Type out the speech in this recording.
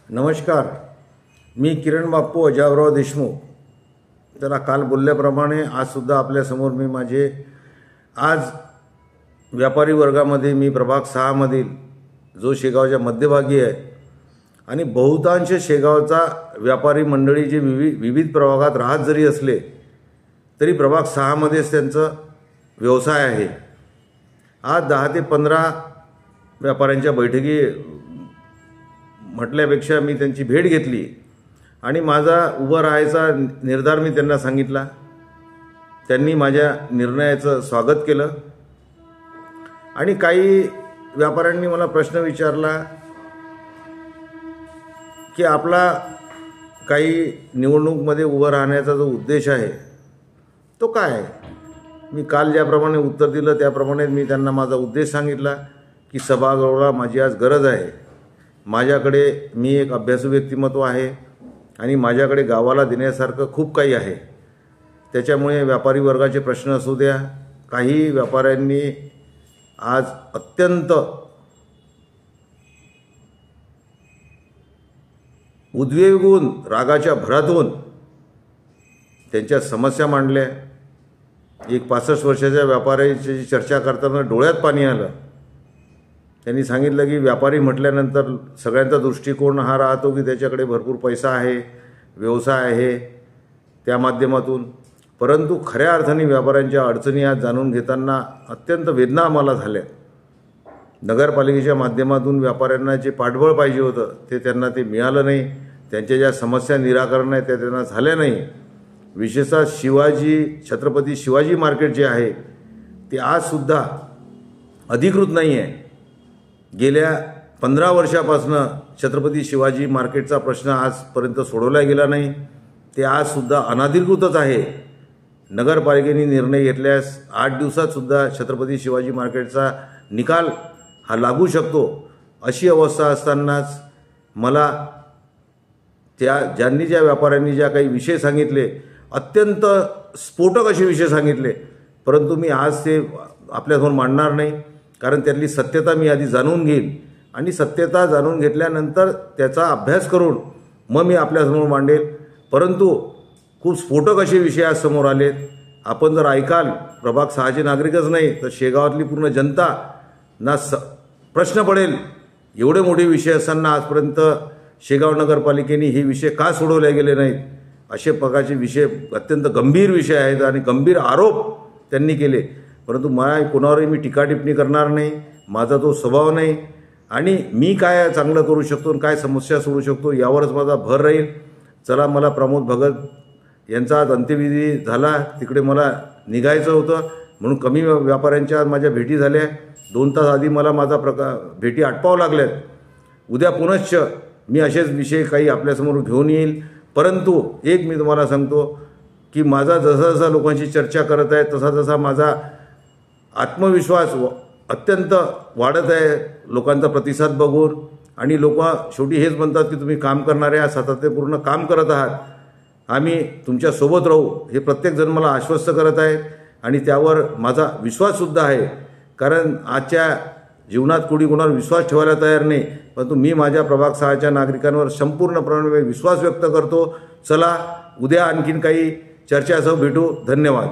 नमस्कार, मी किरण बाप्पू अजावराव देशमुख। त्याला काल बोलल्याप्रमाणे आजसुद्धा आपल्यासमोर मी माझे आज व्यापारी वर्गामध्ये मी प्रभाग 6 मधील जो शेगावच्या मध्यभागी आहे आणि बहुतांश शेगावचा व्यापारी मंडळी जे विविध प्रभागात राहत जरी असले तरी प्रभाग 6 मध्येच त्यांचा व्यवसाय आहे। आज 10 ते 15 व्यापाऱ्यांच्या बैठकी म्हटल्यापेक्षा मी त्यांची भेट घेतली आणि माझा उभं राहायचा निर्धार मी त्यांना सांगितला। त्यांनी माझ्या निर्णयाचं स्वागत केलं आणि काही व्यापाऱ्यांनी मला प्रश्न विचारला की आपला काही निवडणूकमध्ये उभं राहण्याचा जो उद्देश आहे तो काय आहे। मी काल ज्याप्रमाणे उत्तर दिलं त्याप्रमाणे मी त्यांना माझा उद्देश सांगितला की सभागृहाला माझी आज गरज आहे। माझ्याकडे मी एक अभ्यासू व्यक्तिमत्व आहे आणि माझ्याकडे गावाला देण्यासारखं खूप काही आहे। त्याच्यामुळे व्यापारी वर्गाचे प्रश्न असू द्या, काही व्यापाऱ्यांनी आज अत्यंत उद्वेगून रागाच्या भरातून त्यांच्या समस्या मांडल्या। एक 65 वर्षाच्या व्यापाऱ्याची चर्चा करताना डोळ्यात पाणी आलं। त्यांनी सांगितलं की व्यापारी म्हटल्यानंतर सगळ्यांचा दृष्टिकोन हा राहतो की त्याच्याकडे भरपूर पैसा आहे, व्यवसाय आहे त्या माध्यमातून, परंतु खऱ्या अर्थाने व्यापाऱ्यांच्या अडचणी आज जाणून घेताना अत्यंत वेदना आम्हाला झाल्या। नगरपालिकेच्या माध्यमातून व्यापाऱ्यांना जे पाठबळ पाहिजे होतं ते त्यांना ते मिळालं नाही। त्यांच्या ज्या समस्या निराकरण आहे त्या त्यांना झाल्या नाही। विशेषतः छत्रपती शिवाजी मार्केट जे आहे ते आजसुद्धा अधिकृत नाही आहे। गेल्या 15 वर्षापासून छत्रपती शिवाजी मार्केटचा प्रश्न आजपर्यंत सोडवला गेला नाही। ते आजसुद्धा अनधिकृतच आहे। नगरपालिकेने निर्णय घेतल्यास 8 दिवसातसुद्धा छत्रपती शिवाजी मार्केटचा निकाल हा लागू शकतो। अशी अवस्था असतानाच मला ज्या व्यापाऱ्यांनी ज्या काही विषय सांगितले, अत्यंत स्फोटक असे विषय सांगितले, परंतु मी आज ते आपल्यासमोर मांडणार नाही, कारण त्यातली सत्यता मी आधी जाणून घेईन आणि सत्यता जाणून घेतल्यानंतर त्याचा अभ्यास करून मग मी आपल्यासमोर मांडेल। परंतु खूप स्फोटक असे विषय आज समोर आलेत। आपण जर ऐकाल, प्रभाग 6चे नागरिकच नाही तर शेगावातली पूर्ण जनता ना प्रश्न पडेल, एवढे मोठे विषय असताना आजपर्यंत शेगाव नगरपालिकेने हे विषय का सोडवले गेले नाहीत। असे प्रकारचे विषय अत्यंत गंभीर विषय आहेत आणि गंभीर आरोप त्यांनी केले। परंतु मला कोणावरही मी टीका टिप्पणी करणार नाही, माझा तो स्वभाव नाही आणि मी काय चांगलं करू शकतो आणि काय समस्या सोडवू शकतो यावरच माझा भर राहील। चला, मला प्रमोद भगत यांचा आज अंत्यविधी झाला, तिकडे मला निघायचं होतं म्हणून कमी व्यापाऱ्यांच्या आज माझ्या भेटी झाल्या। 2 तास आधी मला माझा भेटी आटपावं लागल्यात। उद्या पुनश्च मी असेच विषय काही आपल्यासमोर घेऊन येईल। परंतु एक मी तुम्हाला सांगतो की माझा जसा लोकांशी चर्चा करत आहे तसा माझा आत्मविश्वास अत्यंत वाढत आहे लोकांचा प्रतिसाद बघून। आणि लोक शेवटी हेच म्हणतात की तुम्ही काम करणारे आहात, सातत्यपूर्ण काम करत आहात, आम्ही तुमच्यासोबत राहू, हे प्रत्येकजण मला आश्वस्त करत आहेत आणि त्यावर माझा विश्वाससुद्धा आहे। कारण आजच्या जीवनात कोणावर विश्वास ठेवायला तयार नाही, परंतु मी माझ्या प्रभाग 6च्या नागरिकांवर संपूर्णपणे विश्वास व्यक्त करतो। चला, उद्या आणखीन काही चर्चासह भेटू। धन्यवाद।